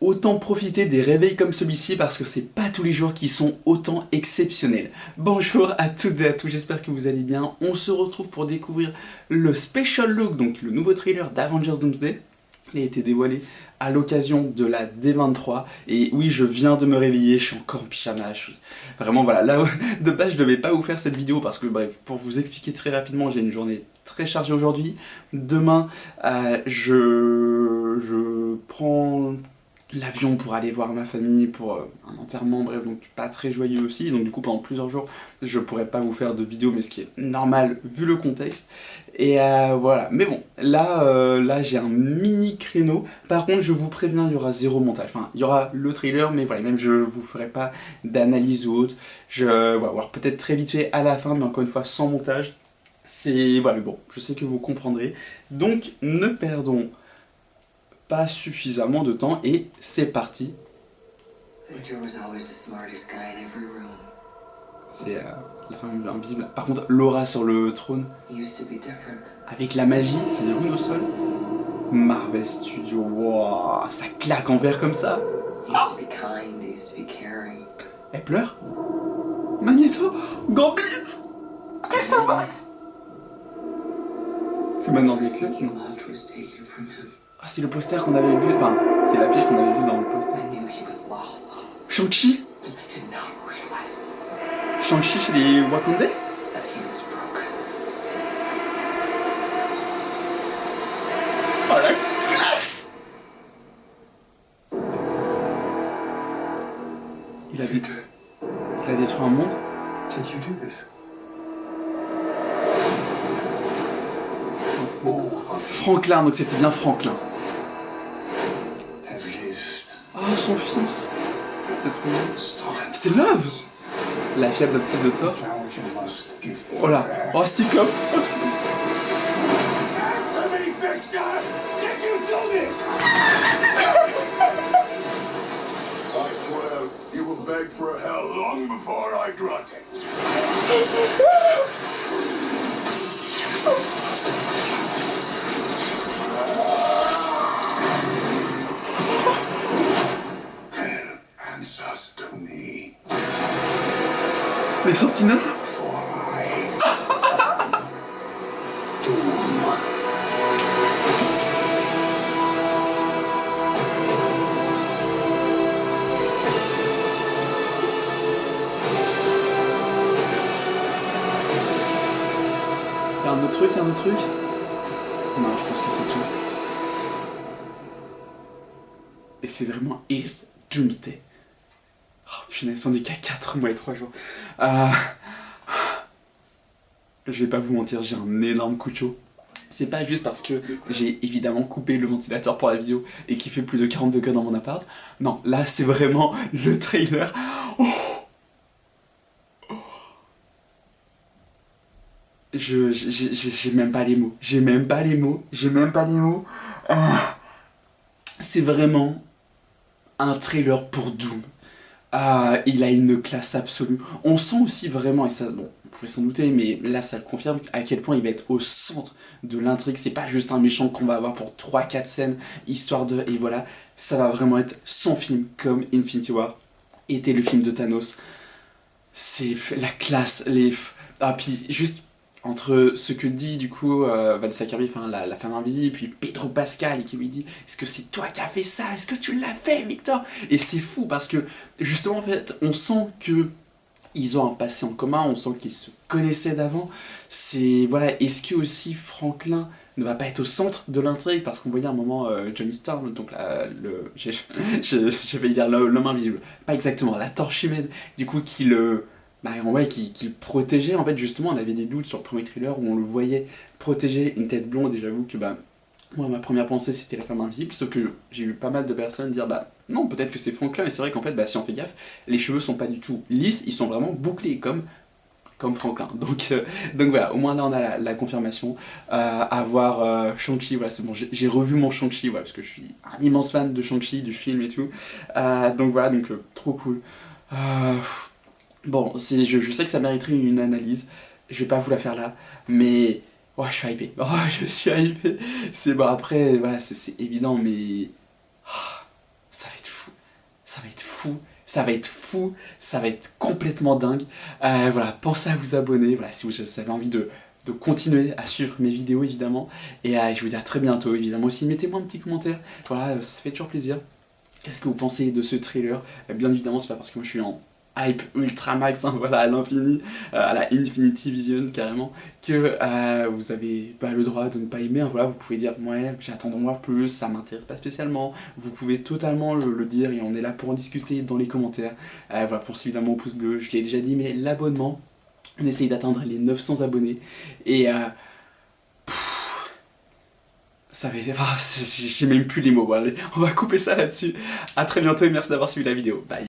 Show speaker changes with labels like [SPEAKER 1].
[SPEAKER 1] Autant profiter des réveils comme celui-ci parce que c'est pas tous les jours qui sont autant exceptionnels. Bonjour à toutes et à tous, j'espère que vous allez bien. On se retrouve pour découvrir le Special Look, donc le nouveau trailer d'Avengers Doomsday. Il a été dévoilé à l'occasion de la D23 et oui, je viens de me réveiller, je suis encore en pyjama, je suis vraiment voilà, là de base je devais pas vous faire cette vidéo parce que bref, pour vous expliquer très rapidement, j'ai une journée très chargée aujourd'hui. Demain, je prends l'avion pour aller voir ma famille pour un enterrement, bref, donc pas très joyeux aussi, donc du coup pendant plusieurs jours je pourrais pas vous faire de vidéo, mais ce qui est normal vu le contexte, et voilà, mais bon, là j'ai un mini créneau, par contre je vous préviens, il y aura zéro montage, enfin il y aura le trailer, mais voilà, même je vous ferai pas d'analyse ou autre, je vais voir peut-être très vite fait à la fin, mais encore une fois sans montage, c'est, voilà, bon, je sais que vous comprendrez, donc ne perdons pas suffisamment de temps et c'est parti. C'est la femme invisible. Par contre, Laura sur le trône, avec la magie, c'est des runes au sol. Marvel Studios, wow, ça claque en vert comme ça. Oh, elle pleure. Magneto, Gambit, Christophe Max. C'est maintenant des clés. Ah, c'est le poster qu'on avait vu, enfin, c'est l'affiche qu'on avait vu dans le poster. Shang-Chi. Shang-Chi chez les Wakandais. Oh la classe. Il a détruit un monde. Franklin, donc c'était bien Franklin. Oh, son fils. C'est trop bien. C'est Love. La fille adoptive de Thor. Oh là. Oh, Cyclope. Oh, les sentinelles. Il y a un autre truc. Non, je pense que c'est tout. Et c'est vraiment Is Doomsday. Oh punaise, on est qu'à 4 mois et 3 jours. Je vais pas vous mentir, j'ai un énorme coup de chaud. C'est pas juste parce que j'ai évidemment coupé le ventilateur pour la vidéo et qu'il fait plus de 40 degrés dans mon appart. Non, là c'est vraiment le trailer. Oh, j'ai même pas les mots. C'est vraiment un trailer pour Doom. Il a une classe absolue. On sent aussi vraiment, et ça, bon, on pouvait s'en douter, mais là ça le confirme, à quel point il va être au centre de l'intrigue. C'est pas juste un méchant qu'on va avoir pour 3-4 scènes, histoire de... Et voilà, ça va vraiment être son film, comme Infinity War était le film de Thanos. C'est la classe, puis juste... Entre ce que dit du coup Vanessa Kirby, enfin la femme invisible, puis Pedro Pascal, et qui lui dit est-ce que c'est toi qui as fait ça? Est-ce que tu l'as fait, Victor? Et c'est fou parce que justement en fait on sent que ils ont un passé en commun, on sent qu'ils se connaissaient d'avant. C'est voilà, est-ce que aussi Franklin ne va pas être au centre de l'intrigue parce qu'on voyait à un moment Johnny Storm, donc j'ai failli dire l'homme invisible, pas exactement, la torche humaine, du coup qui le qui le protégeait. En fait, justement, on avait des doutes sur le premier thriller où on le voyait protéger une tête blonde, et j'avoue que moi, ma première pensée c'était la femme invisible, sauf que j'ai eu pas mal de personnes dire non, peut-être que c'est Franklin, et c'est vrai qu'en fait, si on fait gaffe, les cheveux sont pas du tout lisses, ils sont vraiment bouclés comme Franklin. Donc voilà, au moins là on a la confirmation. À voir Shang-Chi, voilà, c'est bon, j'ai revu mon Shang-Chi, voilà, parce que je suis un immense fan de Shang-Chi, du film et tout. Donc voilà, trop cool. Bon, je sais que ça mériterait une analyse, je vais pas vous la faire là, mais oh, je suis hypé. C'est bon, après, voilà, c'est évident, mais oh, ça va être fou. ça va être fou. Ça va être fou, ça va être complètement dingue. Voilà, pensez à vous abonner, voilà, si vous avez envie de continuer à suivre mes vidéos évidemment. Et je vous dis à très bientôt évidemment aussi. Mettez-moi un petit commentaire, voilà, ça fait toujours plaisir. Qu'est-ce que vous pensez de ce trailer? Bien évidemment, c'est pas parce que moi je suis en hype ultra max, hein, voilà, à l'infini, à la Infinity Vision carrément, que vous avez pas le droit de ne pas aimer, hein, voilà, vous pouvez dire ouais, j'attends d'en voir plus, ça m'intéresse pas spécialement, vous pouvez totalement le dire et on est là pour en discuter dans les commentaires. Voilà, pensez évidemment au pouce bleu, je l'ai déjà dit, mais l'abonnement, on essaye d'atteindre les 900 abonnés et ça va être... j'ai même plus les mots, bon, allez, on va couper ça là-dessus. À très bientôt et merci d'avoir suivi la vidéo, bye.